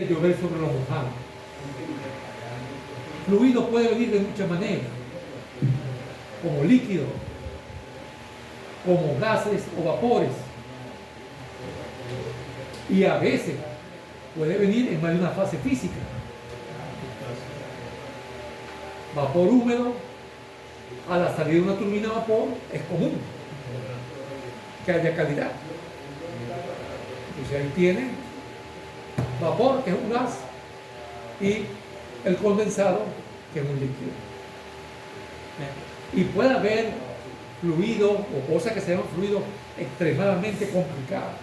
llover sobre los mojados. Fluido puede venir de muchas maneras, como líquido, como gases o vapores, y a veces puede venir en más de una fase física. Vapor húmedo, a la salida de una turbina a vapor, es común que haya calidad. Entonces ahí tiene vapor, que es un gas, y el condensado, que es un líquido. Y puede haber fluidos o cosas que se llaman fluidos extremadamente complicados.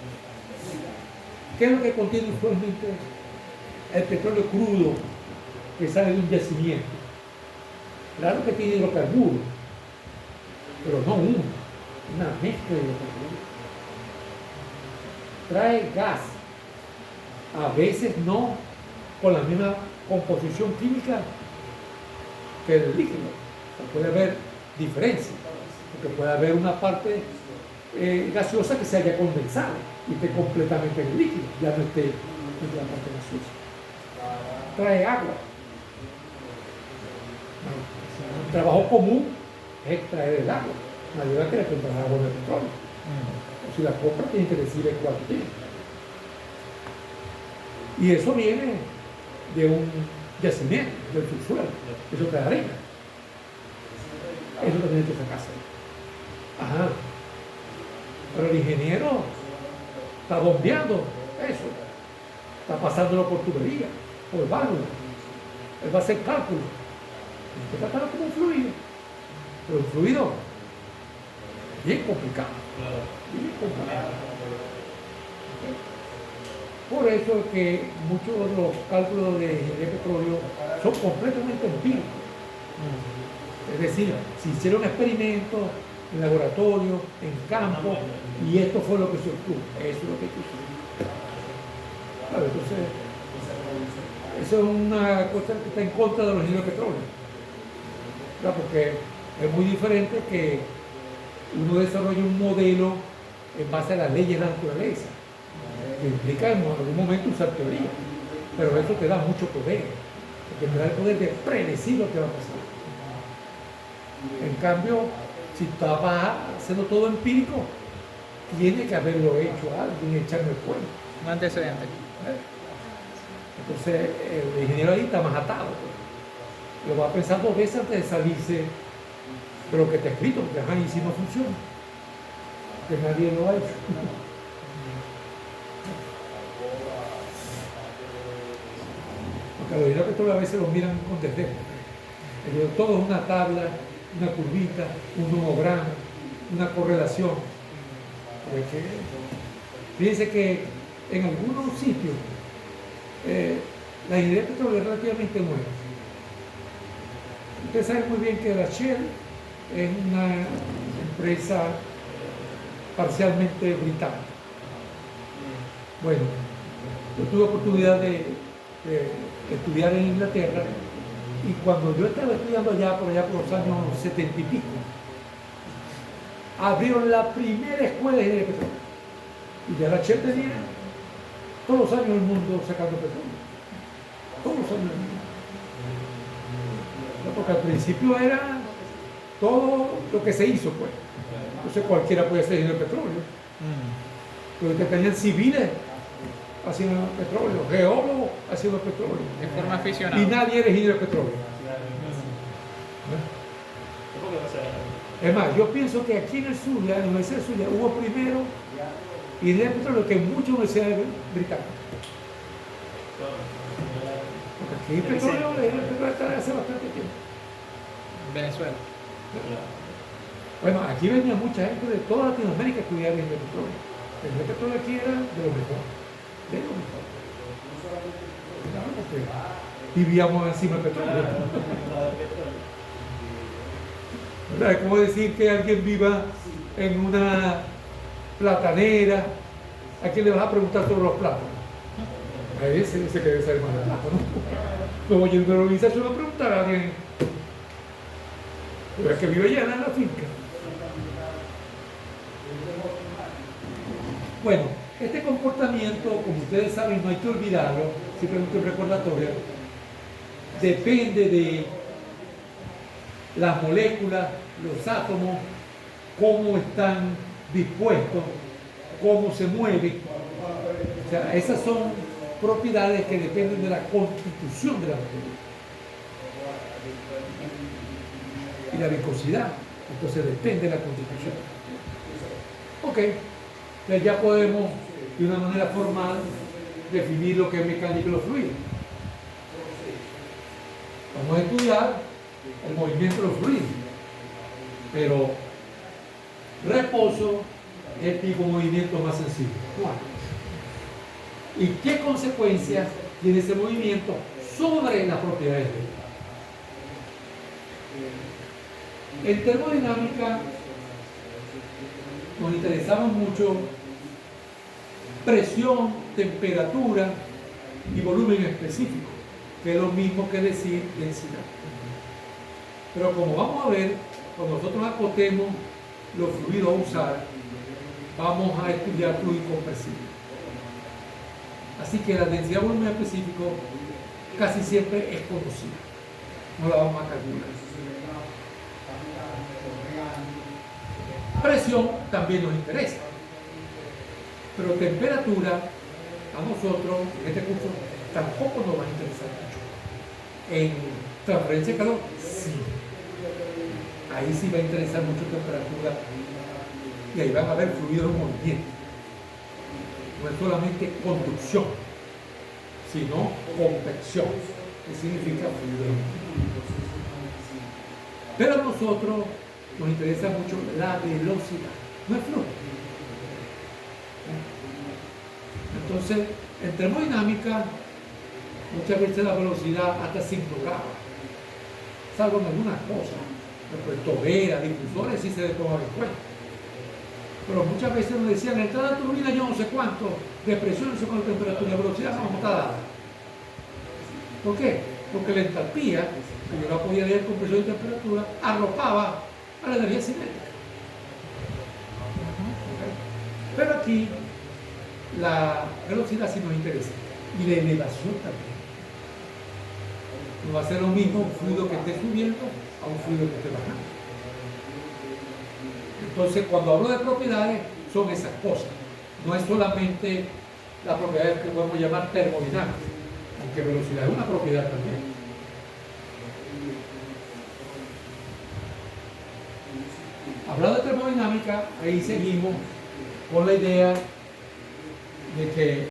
¿Qué es lo que contiene usualmente el petróleo crudo que sale de un yacimiento? Claro que tiene hidrocarburos, pero no una mezcla de hidrocarburos. Trae gas, a veces no con la misma composición química que el líquido. O sea, puede haber diferencias, porque puede haber una parte gaseosa que se haya condensado y esté completamente en el líquido, ya no esté en la parte gaseosa. Trae agua. Un trabajo común es extraer el agua. Nadie va a querer comprar agua de petróleo. O si la compra, tiene que decir el cuánto tiene. Y eso viene de un yacimiento, del subsuelo. Eso trae arena. Eso también hay que sacarse. Ajá. Pero el ingeniero está bombeando eso. Está pasándolo por tubería, por válvula. Él va a hacer cálculo. Hay que tratarlo como un fluido. Pero un fluido bien complicado. Bien complicado. Por eso es que muchos de los cálculos de ingeniería de petróleo son completamente empíricos. Es decir, se hicieron experimentos en laboratorio, en campo, y esto fue lo que se obtuvo. Eso es lo que hay que usar. Claro, entonces, eso es una cosa que está en contra de los ingenieros de petróleo. ¿Verdad? Porque es muy diferente que uno desarrolle un modelo en base a las leyes de la naturaleza, que implica en algún momento usar teoría, pero eso te da mucho poder, porque te da el poder de predecir lo que va a pasar. En cambio, si vas haciendo todo empírico, tiene que haberlo hecho alguien, echarme el cuento. Un antecedente. Entonces, el ingeniero ahí está más atado. Lo va a pensar dos veces antes de salirse de lo que está escrito, porque ajá, y si no funciona, que nadie lo ha hecho. Porque los ingenieros de petróleo a veces lo miran con desdén. Todo es una tabla, una curvita, un nomograma, una correlación. Porque, fíjense que en algunos sitios la ingeniería de petróleo es relativamente nueva. Ustedes saben muy bien que la Shell es una empresa parcialmente británica. Bueno, yo tuve oportunidad de estudiar en Inglaterra, y cuando yo estaba estudiando allá por los años 70 y pico, abrieron la primera escuela de ingeniería de petróleo. Y ya la Shell tenía todos los años el mundo sacando petróleo. Todos los años del mundo. Porque al principio era todo lo que se hizo, pues. Entonces cualquiera podía ser ingeniero de petróleo. Pero que tenían civiles haciendo petróleo, geólogos haciendo petróleo. De forma aficionada. Y nadie era ingeniero de petróleo. Es más, yo pienso que aquí en el sur, en la Universidad del Sur, hubo primero ingeniería de petróleo que en muchas universidades británicas. Porque aquí el petróleo está hace bastante tiempo. Venezuela. Bueno, aquí venía mucha gente de toda Latinoamérica a estudiar ingeniería de petróleo. El ingeniería de petróleo aquí era de lo mejor. De lo mejor. Claro, porque vivíamos encima del petróleo. ¿Verdad? Es como decir que alguien viva en una platanera. ¿A quién le vas a preguntar sobre los plátanos? A ese dice que debe saber más de plátano. Luego yo en una organización a preguntar a alguien, pero es que vive allá en la finca. Bueno, este comportamiento, como ustedes saben, no hay que olvidarlo, simplemente un recordatorio, depende de las moléculas, los átomos, cómo están dispuestos, cómo se mueven. O sea, esas son propiedades que dependen de la constitución de la materia. Y la viscosidad, entonces depende de la constitución. Ok, entonces ya podemos de una manera formal definir lo que es mecánica de los fluidos. Vamos a estudiar el movimiento de los fluidos, pero reposo es el tipo de movimiento más sencillo. ¿Y qué consecuencias tiene ese movimiento sobre las propiedades de él? En termodinámica nos interesamos mucho presión, temperatura y volumen específico, que es lo mismo que decir densidad. Pero como vamos a ver, cuando nosotros acotemos los fluidos a usar, vamos a estudiar fluido compresible. Así que la densidad de volumen específico casi siempre es conocida, no la vamos a calcular. Presión también nos interesa, pero temperatura a nosotros en este curso tampoco nos va a interesar mucho. En transferencia de calor, sí. Ahí sí va a interesar mucho temperatura y ahí van a haber fluidos en movimiento. No es solamente conducción, sino convección, que significa fluido en movimiento. Pero a nosotros nos interesa mucho la velocidad, no es flujo. Entonces, en termodinámica, muchas veces la velocidad hasta se ignoraba, salvo en algunas cosas. Por ejemplo, toberas, difusores, sí se debe tomar en cuenta. Pero muchas veces nos decían, entrada de turbina yo no sé cuánto, de presión, no sé cuánto, temperatura, de velocidad no está dada. ¿Por qué? Porque la entalpía, que yo la podía ver con presión y temperatura, arropaba a la energía cinética. Pero aquí la velocidad sí nos interesa y la elevación también. No va a ser lo mismo un fluido que esté subiendo a un fluido que esté bajando. Entonces, cuando hablo de propiedades, son esas cosas. No es solamente la propiedad que podemos llamar termodinámica, aunque velocidad es una propiedad también. Hablando de termodinámica, ahí seguimos con la idea de que